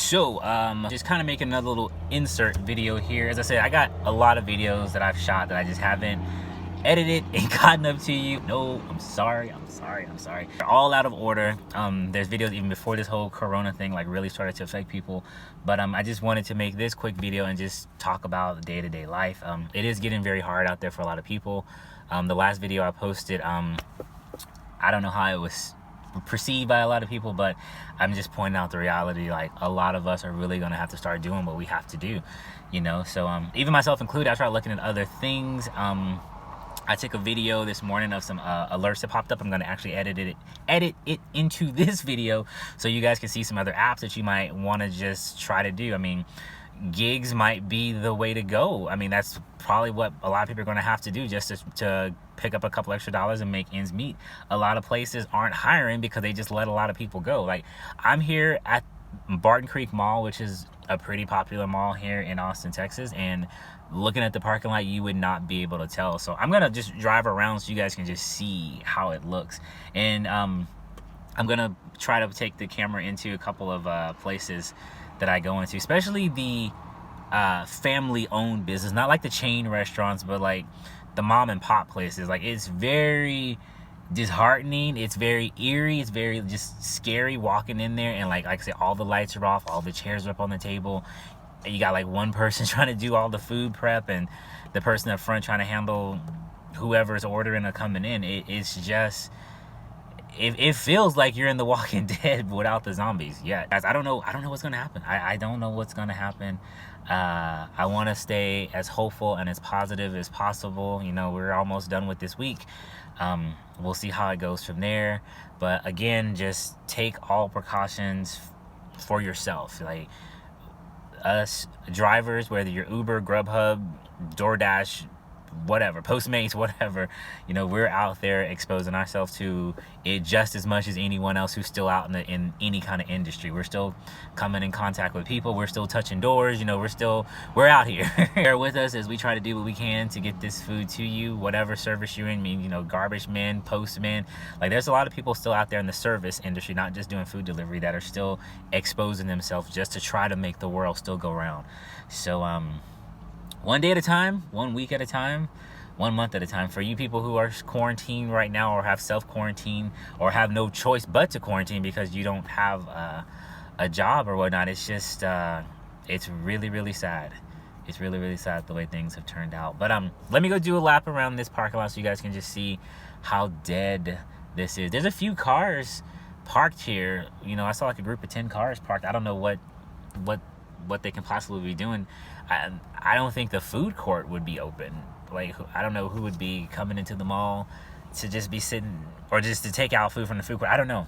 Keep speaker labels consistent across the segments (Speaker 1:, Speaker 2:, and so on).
Speaker 1: So, just kind of making another little insert video here. As I said, I got a lot of videos that I've shot that I just haven't edited and gotten up to you. No, I'm sorry. They're all out of order. There's videos even before this whole corona thing like really started to affect people. But I just wanted to make this quick video and just talk about day-to-day life. It is getting very hard out there for a lot of people. The last video I posted, I don't know how it was perceived by a lot of people, but I'm just pointing out the reality. Like, a lot of us are really gonna have to start doing what we have to do, you know. So even myself included, I tried looking at other things. I took a video this morning of some alerts that popped up. I'm gonna actually edit it into this video so you guys can see some other apps that you might want to just try to do. I mean, gigs might be the way to go. I mean, that's probably what a lot of people are going to have to do just to pick up a couple extra dollars and make ends meet. A lot of places aren't hiring because they just let a lot of people go. Like, I'm here at Barton Creek Mall, which is a pretty popular mall here in Austin, Texas, and looking at the parking lot, you would not be able to tell. So I'm gonna just drive around so you guys can just see how it looks. And I'm gonna try to take the camera into a couple of places that I go into, especially the family-owned business, not like the chain restaurants, but like the mom and pop places. Like, it's very disheartening, it's very eerie, it's very just scary walking in there, and like I said, all the lights are off, all the chairs are up on the table, and you got like one person trying to do all the food prep and the person up front trying to handle whoever's ordering or coming in. It's just, it feels like you're in The Walking Dead without the zombies. Yeah, guys, I don't know what's gonna happen. I don't know what's gonna happen. I want to stay as hopeful and as positive as possible. You know, we're almost done with this week. We'll see how it goes from there. But again, just take all precautions for yourself. Like, us drivers, whether you're Uber, Grubhub, DoorDash, whatever, Postmates, whatever, you know, we're out there exposing ourselves to it just as much as anyone else who's still out in any kind of industry. We're still coming in contact with people, we're still touching doors, you know, we're out here. Bear with us as we try to do what we can to get this food to you, whatever service you're in. I mean, you know, garbage men, postmen, like, there's a lot of people still out there in the service industry, not just doing food delivery, that are still exposing themselves just to try to make the world still go round. So one day at a time, 1 week at a time, 1 month at a time. For you people who are quarantined right now, or have self-quarantine, or have no choice but to quarantine because you don't have a job or whatnot, it's just, it's really, really sad. It's really, really sad the way things have turned out. But let me go do a lap around this parking lot so you guys can just see how dead this is. There's a few cars parked here. You know, I saw like a group of 10 cars parked. I don't know what they can possibly be doing. I don't think the food court would be open. Like, I don't know who would be coming into the mall to just be sitting, or just to take out food from the food court. I don't know.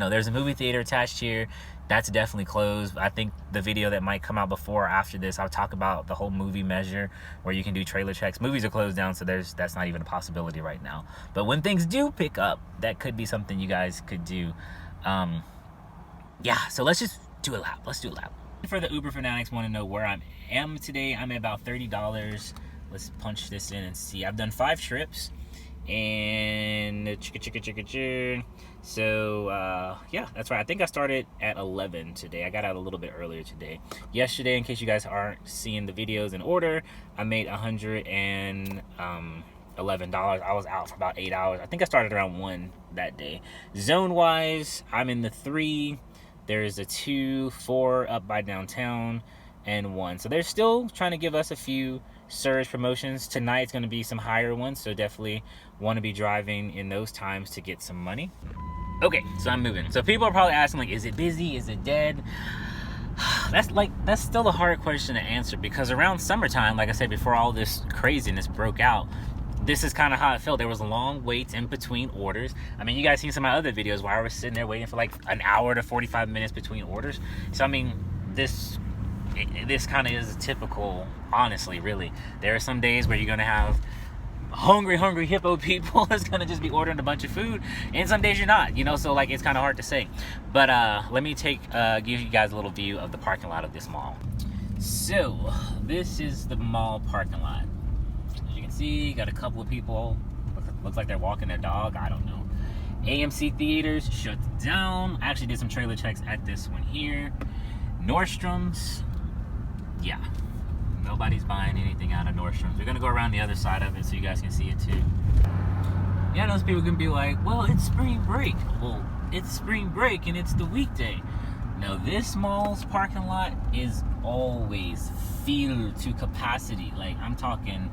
Speaker 1: There's a movie theater attached here. That's definitely closed. I think the video that might come out before or after this, I'll talk about the whole movie measure where you can do trailer checks. Movies are closed down, so that's not even a possibility right now. But when things do pick up, that could be something you guys could do. Yeah, so let's just do a lap. Let's do a lap. For the Uber fanatics want to know where I am today, I'm at about $30. Let's punch this in and see. I've done 5 trips, and so yeah, that's right. I think I started at 11 today. I got out a little bit earlier today. Yesterday, in case you guys aren't seeing the videos in order, I made $111. I was out for about 8 hours. I think I started around 1 that day. Zone wise, I'm in the 3. There's a 2, 4 up by downtown, and 1. So they're still trying to give us a few surge promotions. Tonight's going to be some higher ones, so definitely want to be driving in those times to get some money. Okay, so I'm moving. So people are probably asking, like, is it busy? Is it dead? That's still a hard question to answer, because around summertime, like I said, before all this craziness broke out, this is kind of how it felt. There was long waits in between orders. I mean, you guys seen some of my other videos where I was sitting there waiting for like an hour to 45 minutes between orders. So I mean, this kind of is typical, honestly, really. There are some days where you're gonna have hungry hippo people that's gonna just be ordering a bunch of food, and some days you're not, you know. So like, it's kind of hard to say. But let me give you guys a little view of the parking lot of this mall. So this is the mall parking lot. See, got a couple of people, looks like they're walking their dog, I don't know. AMC theaters shut down. I actually did some trailer checks at this one here. Nordstrom's, yeah, nobody's buying anything out of Nordstrom's. We're gonna go around the other side of it so you guys can see it too. Yeah, those people can be like, well, it's spring break. Well, it's spring break and it's the weekday. Now, this mall's parking lot is always filled to capacity. Like, I'm talking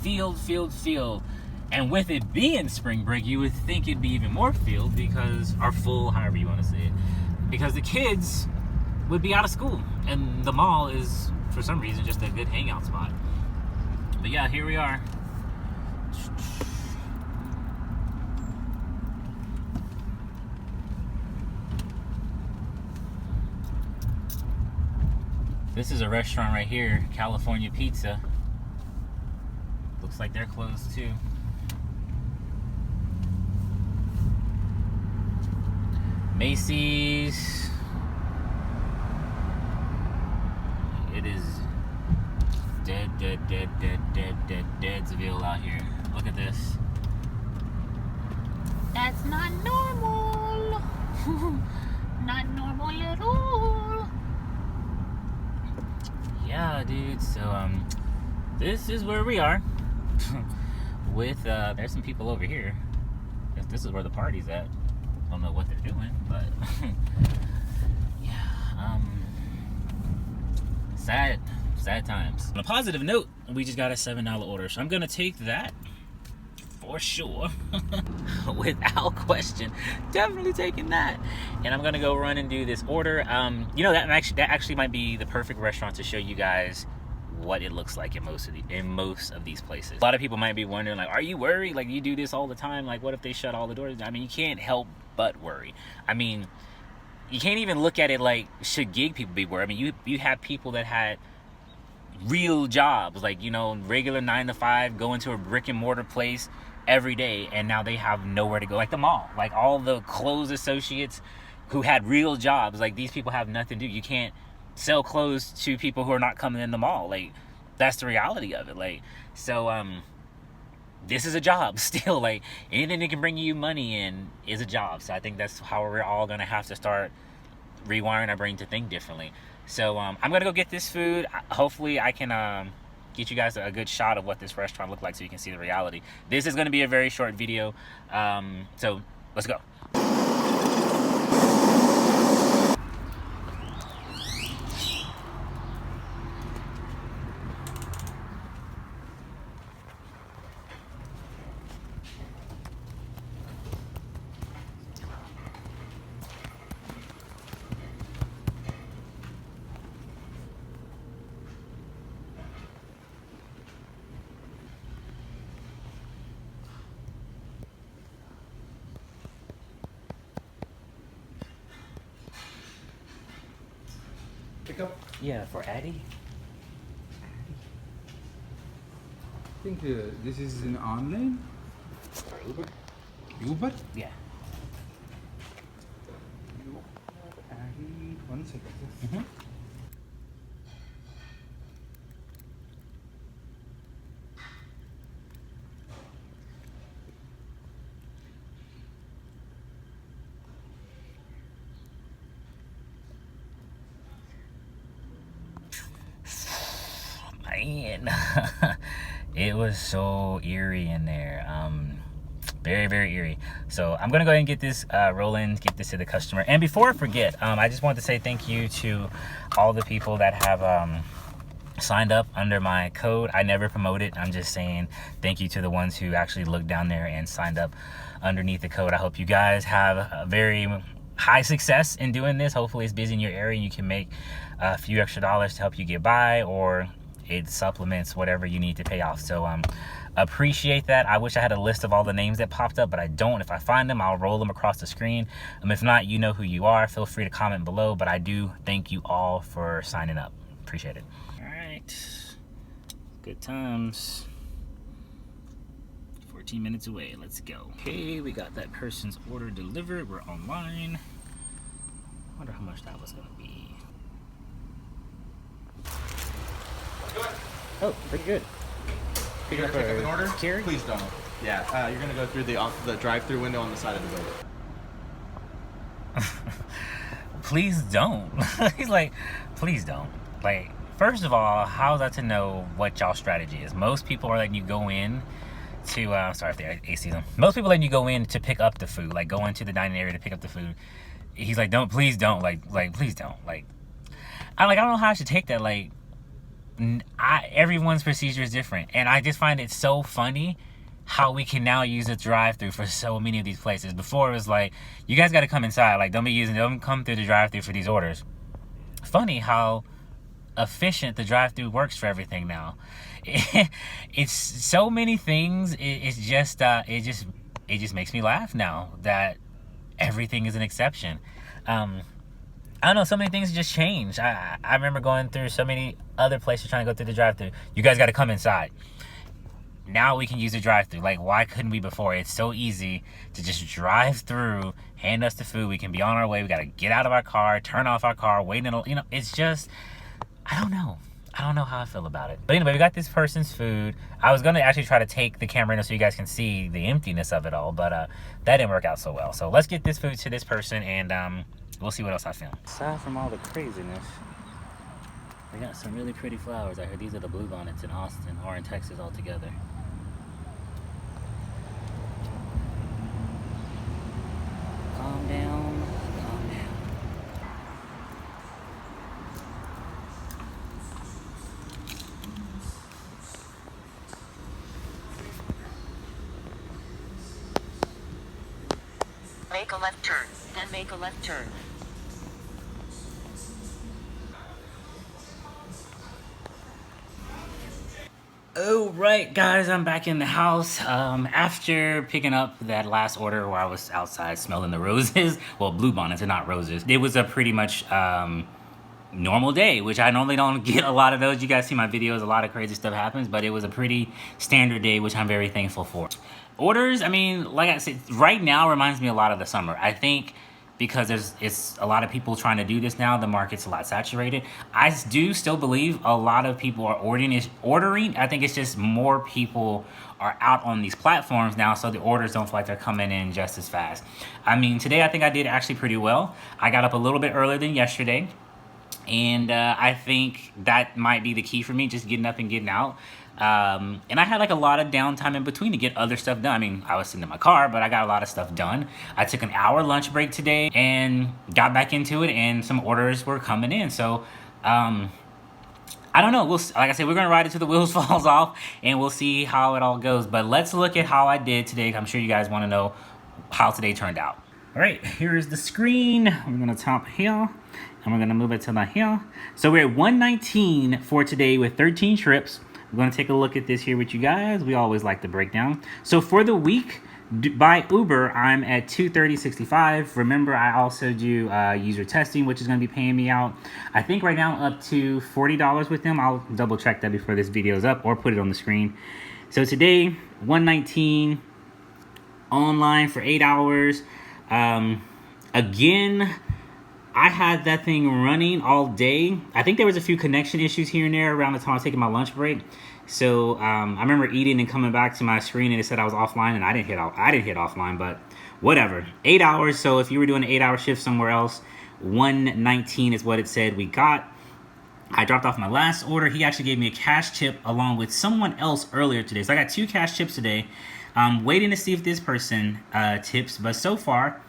Speaker 1: filled. And with it being spring break, you would think it'd be even more filled because, or full, however you want to say it, because the kids would be out of school. And the mall is, for some reason, just a good hangout spot. But yeah, here we are. This is a restaurant right here, California Pizza. Looks like they're closed too. Macy's. It is deadsville out here. Look at this. That's not normal. Not normal at all. Yeah, dude, so this is where we are with there's some people over here. This is where the party's at. Don't know what they're doing, but yeah, sad times. On a positive note, we just got a $7 order, so I'm gonna take that for sure. Without question, definitely taking that. And I'm gonna go run and do this order. You know, that actually might be the perfect restaurant to show you guys what it looks like in most of these places. A lot of people might be wondering, like, are you worried? Like, you do this all the time. Like, what if they shut all the doors? I mean, you can't help but worry. I mean, you can't even look at it like, should gig people be worried? I mean, you have people that had real jobs, like, you know, regular 9 to 5, go into a brick and mortar place every day, and now they have nowhere to go. Like the mall, like all the clothes associates who had real jobs, like these people have nothing to do. You can't sell clothes to people who are not coming in the mall. Like, that's the reality of it. Like, so this is a job still. Like, anything that can bring you money in is a job. So I think that's how we're all gonna have to start rewiring our brain to think differently. So I'm gonna go get this food. Hopefully I can get you guys a good shot of what this restaurant looked like so you can see the reality. This is gonna be a very short video, so let's go.
Speaker 2: Pickup?
Speaker 1: Yeah, for Addie.
Speaker 2: I think this is an online.
Speaker 1: Uber?
Speaker 2: Uber?
Speaker 1: Yeah.
Speaker 2: Addie, 1 second.
Speaker 1: Mm-hmm. Man, it was so eerie in there. Very, very eerie. So I'm gonna go ahead and get this rolling, get this to the customer. And before I forget, I just want to say thank you to all the people that have signed up under my code. I never promote it. I'm just saying thank you to the ones who actually looked down there and signed up underneath the code. I hope you guys have a very high success in doing this. Hopefully it's busy in your area and you can make a few extra dollars to help you get by, or it supplements whatever you need to pay off. So appreciate that. I wish I had a list of all the names that popped up, but I don't. If I find them, I'll roll them across the screen. If not, you know who you are. Feel free to comment below, but I do thank you all for signing up. Appreciate it. All right, good times. 14 minutes away. Let's go. Okay, we got that person's order delivered. We're online. I wonder how much that was gonna be. Oh, pretty good.
Speaker 3: You're gonna pick up an order?
Speaker 1: Carry?
Speaker 3: Please don't. Yeah, you're gonna go through the drive-through window on the side of the building.
Speaker 1: please don't. He's like, please don't. Like, first of all, how's that to know what y'all strategy is? Most people are letting you go in to, sorry if the AC them. Most people letting you go in to pick up the food, like go into the dining area to pick up the food. He's like, please don't, like, please don't. Like, I don't know how I should take that. Like, everyone's procedure is different. And I just find it so funny how we can now use a drive-through for so many of these places. Before it was like, you guys got to come inside. Like, don't come through the drive-through for these orders. Funny how efficient the drive-through works for everything now. It's so many things. It just makes me laugh now that everything is an exception. I don't know, so many things just changed. I remember going through so many other places trying to go through the drive-through. You guys got to come inside. Now we can use the drive-through. Like, why couldn't we before? It's so easy to just drive through, hand us the food. We can be on our way. We got to get out of our car, turn off our car, wait in a, you know, it's just, I don't know how I feel about it. But anyway, we got this person's food. I was going to actually try to take the camera in so you guys can see the emptiness of it all, but that didn't work out so well. So let's get this food to this person, and we'll see what else I film. Aside from all the craziness, we got some really pretty flowers. I heard these are the bluebonnets in Austin or in Texas altogether. Calm down, calm down.
Speaker 4: Make a left turn, then make a left turn.
Speaker 1: All right, guys, I'm back in the house. After picking up that last order where I was outside smelling the roses, well, bluebonnets are not roses. It was a pretty much normal day, which I normally don't get a lot of those. You guys see my videos, a lot of crazy stuff happens, but it was a pretty standard day, which I'm very thankful for. Orders, I mean, like I said, right now reminds me a lot of the summer. I think because it's a lot of people trying to do this now, the market's a lot saturated. I do still believe a lot of people are ordering. I think it's just more people are out on these platforms now, so the orders don't feel like they're coming in just as fast. I mean, today I think I did actually pretty well. I got up a little bit earlier than yesterday, and I think that might be the key for me, just getting up and getting out. And I had like a lot of downtime in between to get other stuff done. I mean, I was sitting in my car, but I got a lot of stuff done. I took an hour lunch break today and got back into it, and some orders were coming in. So, I don't know. Like I said, we're going to ride it till the wheels falls off, and we'll see how it all goes. But let's look at how I did today. I'm sure you guys want to know how today turned out. All right, here is the screen. We're going to tap here, and we're going to move it to the here. So we're at 119 for today with 13 trips. We're going to take a look at this here with you guys. We always like to break down. So for the week, by Uber, I'm at $230.65. Remember, I also do user testing, which is going to be paying me out. I think right now up to $40 with them. I'll double check that before this video is up or put it on the screen. So today, 119 online for 8 hours. Again, I had that thing running all day. I think there was a few connection issues here and there around the time I was taking my lunch break. So I remember eating and coming back to my screen, and it said I was offline, and I didn't hit offline, but whatever. 8 hours. So if you were doing an 8-hour shift somewhere else, 119 is what it said we got. I dropped off my last order. He actually gave me a cash tip along with someone else earlier today. So I got 2 cash tips today. I'm waiting to see if this person tips, but so far,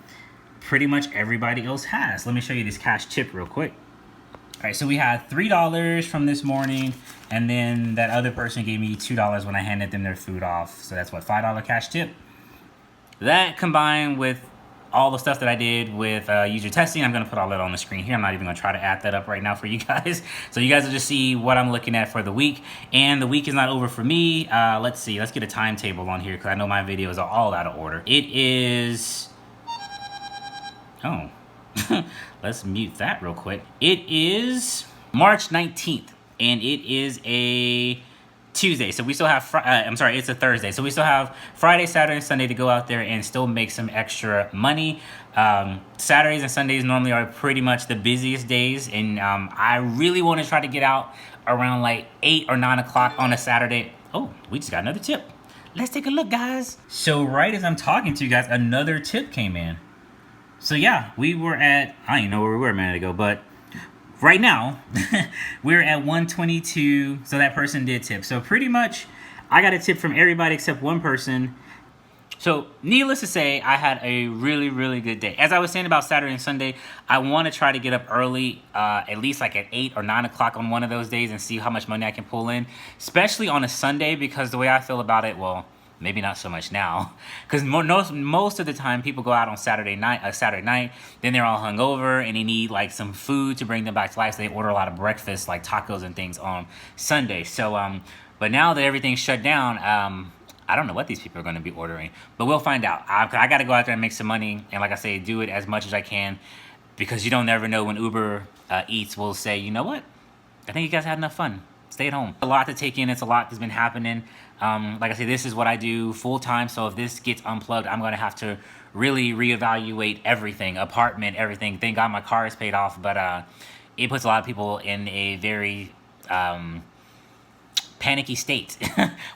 Speaker 1: pretty much everybody else has. Let me show you this cash tip real quick. All right, so we had $3 from this morning, and then that other person gave me $2 when I handed them their food off. So that's what, $5 cash tip. That combined with all the stuff that I did with user testing, I'm gonna put all that on the screen here. I'm not even gonna try to add that up right now for you guys. So you guys will just see what I'm looking at for the week. And the week is not over for me. Let's see, let's get a timetable on here because I know my videos are all out of order. It is, oh, let's mute that real quick. It is March 19th, and it is a Tuesday. So we still have, it's a Thursday. So we still have Friday, Saturday, and Sunday to go out there and still make some extra money. Saturdays and Sundays normally are pretty much the busiest days, and I really want to try to get out around like 8 or 9 o'clock on a Saturday. Oh, we just got another tip. Let's take a look, guys. So right as I'm talking to you guys, another tip came in. So yeah, we were at, I don't even know where we were a minute ago, but right now we're at 122. So that person did tip. So pretty much I got a tip from everybody except one person. So needless to say, I had a really, really good day. As I was saying about Saturday and Sunday, I want to try to get up early, at least like at 8 or 9 o'clock on one of those days and see how much money I can pull in, especially on a Sunday, because the way I feel about it, well, maybe not so much now, because most of the time people go out on Saturday night, then they're all hungover and they need like some food to bring them back to life, so they order a lot of breakfast like tacos and things on Sunday. So but now that everything's shut down, I don't know what these people are going to be ordering, but we'll find out. I got to go out there and make some money, and like I say, do it as much as I can, because you don't never know when Uber Eats will say, you know what, I think you guys had enough fun. Stay at home. A lot to take in. It's a lot that's been happening. Like I say, this is what I do full time. So if this gets unplugged, I'm going to have to really reevaluate everything, apartment, everything. Thank God my car is paid off, but it puts a lot of people in a very panicky state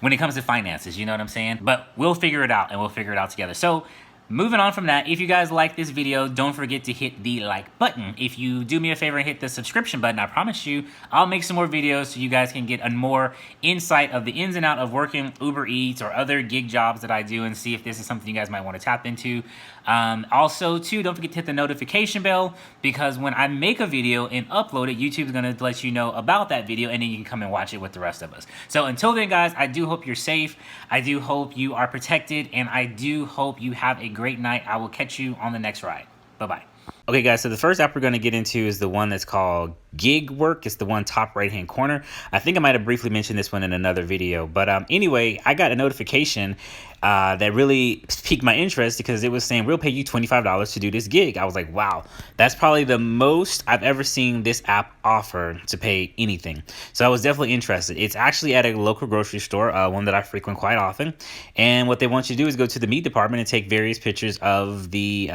Speaker 1: when it comes to finances, you know what I'm saying? But we'll figure it out, and we'll figure it out together. So moving on from that, if you guys like this video, don't forget to hit the like button. If you do me a favor and hit the subscription button, I promise you I'll make some more videos so you guys can get a more insight of the ins and out of working Uber Eats or other gig jobs that I do, and see if this is something you guys might want to tap into. Also, too, don't forget to hit the notification bell, because when I make a video and upload it, YouTube is going to let you know about that video, and then you can come and watch it with the rest of us. So until then, guys, I do hope you're safe. I do hope you are protected, and I do hope you have a great night. I will catch you on the next ride. Bye-bye. Okay, guys, so the first app we're going to get into is the one that's called GigWork. It's the one top right-hand corner. I think I might have briefly mentioned this one in another video. But anyway, I got a notification that really piqued my interest, because it was saying, we'll pay you $25 to do this gig. I was like, wow, that's probably the most I've ever seen this app offer to pay anything. So I was definitely interested. It's actually at a local grocery store, one that I frequent quite often. And what they want you to do is go to the meat department and take various pictures of the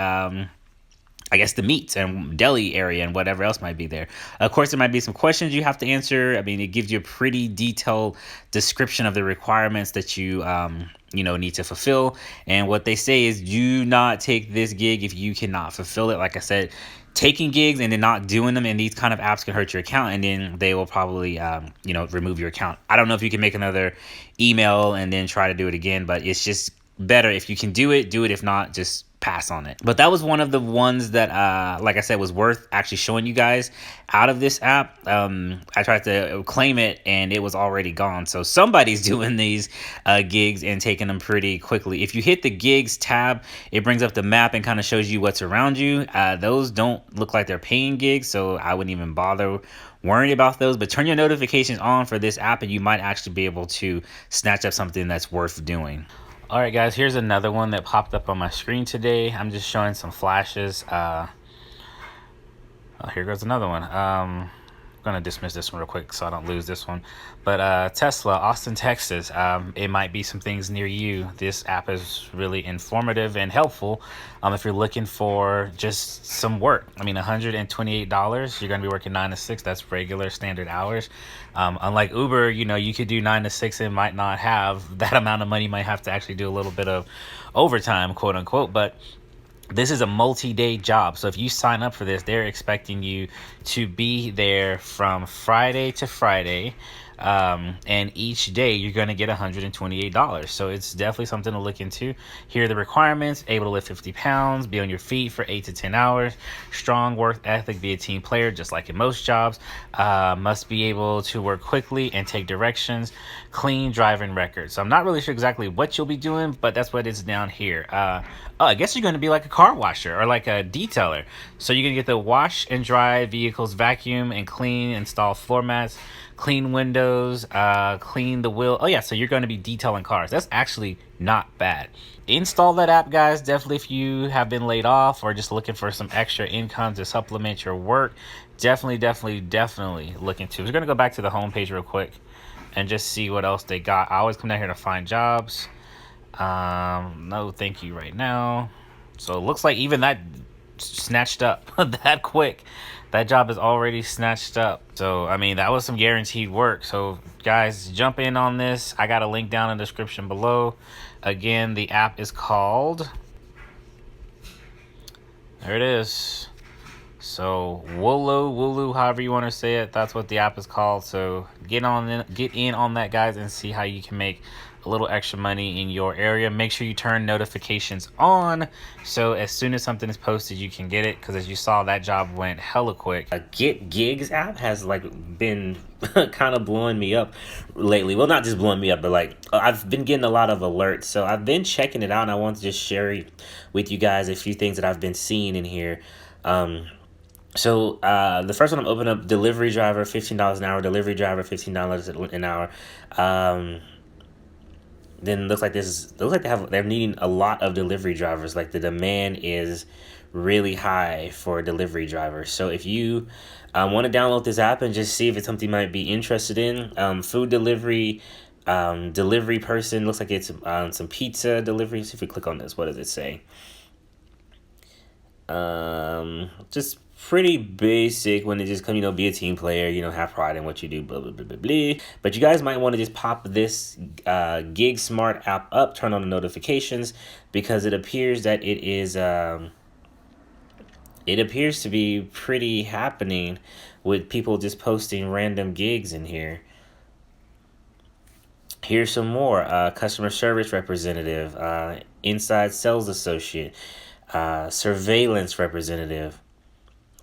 Speaker 1: I guess the meats and deli area and whatever else might be there. Of course, there might be some questions you have to answer. I mean, it gives you a pretty detailed description of the requirements that you need to fulfill. And what they say is, do not take this gig if you cannot fulfill it. Like I said, taking gigs and then not doing them in these kind of apps can hurt your account, and then they will probably remove your account. I don't know if you can make another email and then try to do it again, but it's just better if you can do it. If not, just pass on it. But that was one of the ones that like I said, was worth actually showing you guys out of this app. I tried to claim it and it was already gone, so somebody's doing these gigs and taking them pretty quickly. If you hit the gigs tab, it brings up the map and kind of shows you what's around you. Those don't look like they're paying gigs, so I wouldn't even bother worrying about those. But turn your notifications on for this app and you might actually be able to snatch up something that's worth doing. All right, guys, here's another one that popped up on my screen today. I'm just showing some flashes. Here goes another one. I'm going to dismiss this one real quick so I don't lose this one. But Tesla, Austin, Texas, it might be some things near you. This app is really informative and helpful if you're looking for just some work. I mean, $128, you're going to be working 9 to 6. That's regular standard hours. Unlike Uber, you could do 9 to 6 and might not have that amount of money. You might have to actually do a little bit of overtime, quote unquote. But this is a multi-day job. So if you sign up for this, they're expecting you to be there from Friday to Friday. And each day you're going to get $128. So it's definitely something to look into. Here are the requirements: able to lift 50 pounds, be on your feet for 8 to 10 hours, strong work ethic, be a team player, just like in most jobs, must be able to work quickly and take directions, clean driving record. So I'm not really sure exactly what you'll be doing, but that's what is down here. I guess you're going to be like a car washer or like a detailer. So you're going to get the wash and dry vehicles, vacuum and clean, install floor mats, clean windows, clean the wheel. Oh yeah, so you're going to be detailing cars. That's actually not bad. Install that app, guys. Definitely, if you have been laid off or just looking for some extra income to supplement your work, definitely look into it. We're going to go back to the home page real quick and just see what else they got. I always come down here to find jobs. No thank you right now. So it looks like even that snatched up that quick. That job is already snatched up. So I mean, that was some guaranteed work. So guys, jump in on this. I got a link down in the description below. Again, the app is called there it is. So Wonolo, however you want to say it, that's what the app is called. So get in on that, guys, and see how you can make a little extra money in your area. Make sure you turn notifications on, so as soon as something is posted, you can get it. Because as you saw, that job went hella quick. A Get Gigs app has like been kind of blowing me up lately. Well, not just blowing me up, but like I've been getting a lot of alerts. So I've been checking it out, and I want to just share with you guys a few things that I've been seeing in here. So the first one, I'm opening up delivery driver, $15 an hour, delivery driver, $15 an hour. Then looks like they're needing a lot of delivery drivers. Like the demand is really high for delivery drivers. So if you want to download this app and just see if it's something you might be interested in, food delivery, delivery person, looks like it's some pizza delivery. So if we click on this, what does it say? Just pretty basic when it just come, be a team player, have pride in what you do, blah, blah, blah, blah, blah. But you guys might want to just pop this Gig Smart app up, turn on the notifications, because it appears that it appears to be pretty happening with people just posting random gigs in here. Here's some more. Customer service representative, inside sales associate, surveillance representative.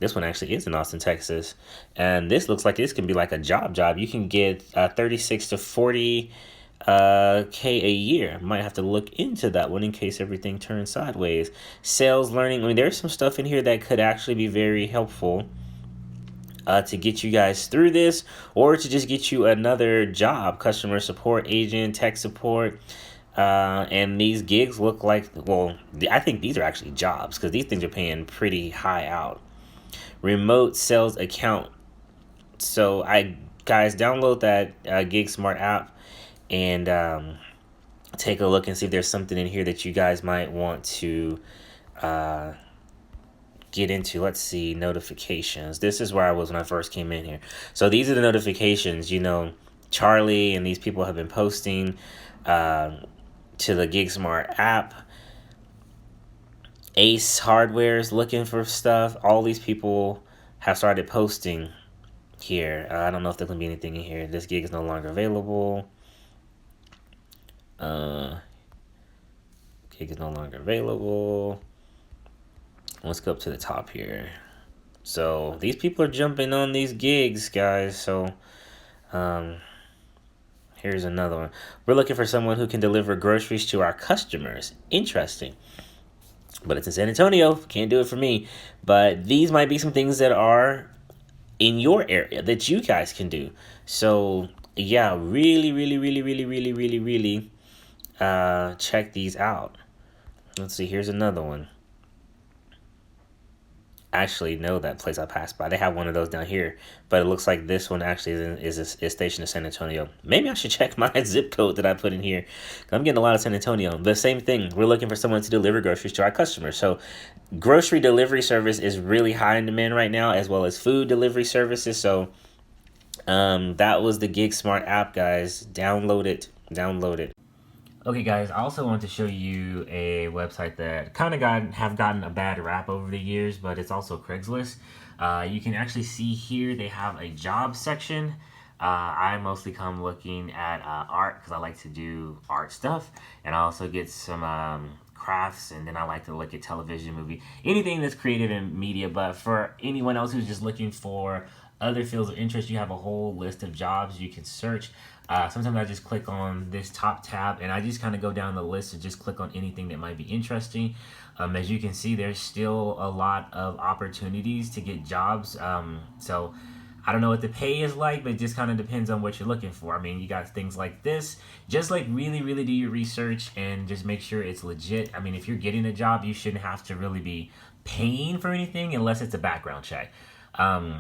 Speaker 1: This one actually is in Austin, Texas. And this looks like this can be like a job. You can get 36 to 40 K a year. Might have to look into that one in case everything turns sideways. Sales learning. I mean, there's some stuff in here that could actually be very helpful to get you guys through this, or to just get you another job. Customer support agent, tech support. And these gigs look like, well, I think these are actually jobs, because these things are paying pretty high out. Remote sales account. So guys, download that Gig Smart app and take a look and see if there's something in here that you guys might want to get into. Let's see, notifications. This is where I was when I first came in here. So these are the notifications. Charlie and these people have been posting to the Gig Smart app. Ace Hardware is looking for stuff. All these people have started posting here. I don't know if there's going to be anything in here. This gig is no longer available. Gig is no longer available. Let's go up to the top here. So these people are jumping on these gigs, guys. So here's another one. We're looking for someone who can deliver groceries to our customers. Interesting. But it's in San Antonio. Can't do it for me. But these might be some things that are in your area that you guys can do. So yeah, really check these out. Let's see. Here's another one. Actually, no, that place I passed by, they have one of those down here, but it looks like this one actually is stationed in San Antonio. Maybe I should check my zip code that I put in here. I'm getting a lot of San Antonio. The same thing. We're looking for someone to deliver groceries to our customers. So grocery delivery service is really high in demand right now, as well as food delivery services. So that was the Gig Smart app, guys. Download it. Okay, guys, I also want to show you a website that kind of have gotten a bad rap over the years, but it's also Craigslist. You can actually see here they have a job section. I mostly come looking at art, because I like to do art stuff, and I also get some crafts, and then I like to look at television, movie, anything that's creative in media. But for anyone else who's just looking for other fields of interest, you have a whole list of jobs you can search. Sometimes I just click on this top tab and I just kind of go down the list and just click on anything that might be interesting. As you can see, there's still a lot of opportunities to get jobs. So I don't know what the pay is like, but it just kind of depends on what you're looking for. I mean, you got things like this. Just like really do your research and just make sure it's legit. I mean, if you're getting a job, you shouldn't have to really be paying for anything unless it's a background check.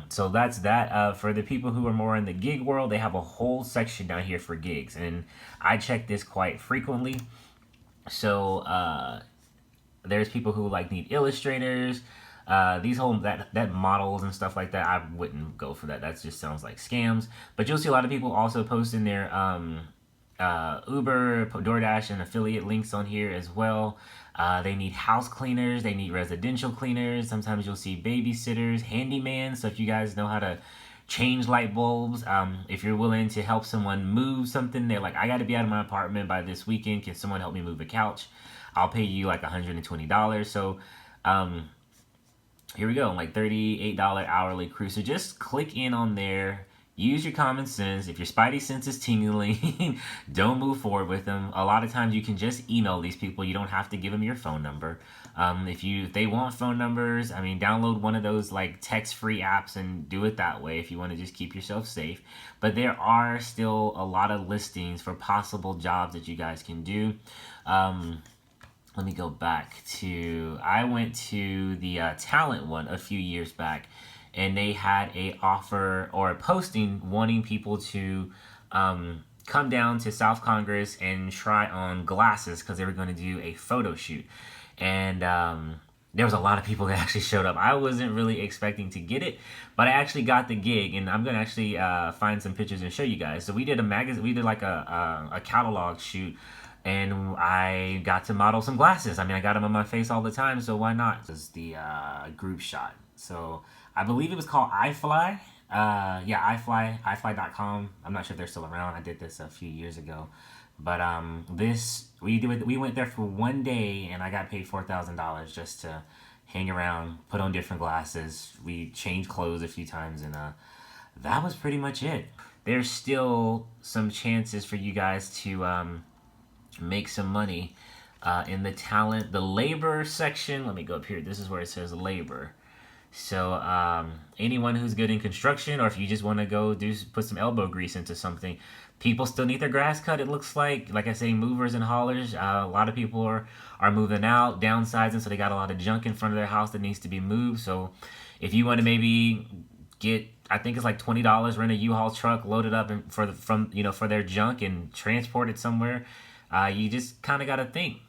Speaker 1: So that's that. For the people who are more in the gig world, they have a whole section down here for gigs, and I check this quite frequently. So there's people who need illustrators, these whole that models and stuff like that. I wouldn't go for that. That just sounds like scams. But you'll see a lot of people also posting their Uber, DoorDash, and affiliate links on here as well. They need house cleaners, they need residential cleaners. Sometimes you'll see babysitters, handyman. So if you guys know how to change light bulbs, if you're willing to help someone move something, they're like, I got to be out of my apartment by this weekend. Can someone help me move a couch? I'll pay you like $120. So here we go, like $38 hourly crew. So just click in on there. Use your common sense. If your spidey sense is tingling, don't move forward with them. A lot of times you can just email these people. You don't have to give them your phone number. If they want phone numbers, I mean, download one of those like text-free apps and do it that way if you want to just keep yourself safe. But there are still a lot of listings for possible jobs that you guys can do. Let me go back to, I went to the talent one a few years back, and they had a offer or a posting wanting people to come down to South Congress and try on glasses because they were going to do a photo shoot. And there was a lot of people that actually showed up. I wasn't really expecting to get it, but I actually got the gig, and I'm gonna actually find some pictures and show you guys. So we did like a catalog shoot, and I got to model some glasses. I mean, I got them on my face all the time, so why not? This is the group shot. So I believe it was called iFly. Yeah, iFly, iFly.com. I'm not sure if they're still around. I did this a few years ago. But we went there for one day, and I got paid $4,000 just to hang around, put on different glasses. We changed clothes a few times, and that was pretty much it. There's still some chances for you guys to make some money in the labor section. Let me go up here. This is where it says labor. So anyone who's good in construction, or if you just want to go put some elbow grease into something, people still need their grass cut. It looks like I say, movers and haulers. A lot of people are moving out, downsizing, so they got a lot of junk in front of their house that needs to be moved. So if you want to maybe get, I think it's like $20, rent a U-Haul truck, load it up and for their junk and transport it somewhere. You just kind of got to think,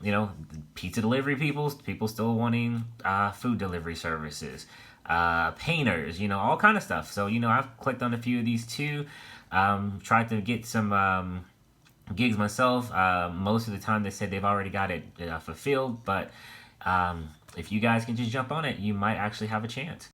Speaker 1: pizza delivery people still wanting food delivery services, painters, all kind of stuff. So, I've clicked on a few of these too, tried to get some gigs myself. Most of the time they said they've already got it fulfilled, but if you guys can just jump on it, you might actually have a chance.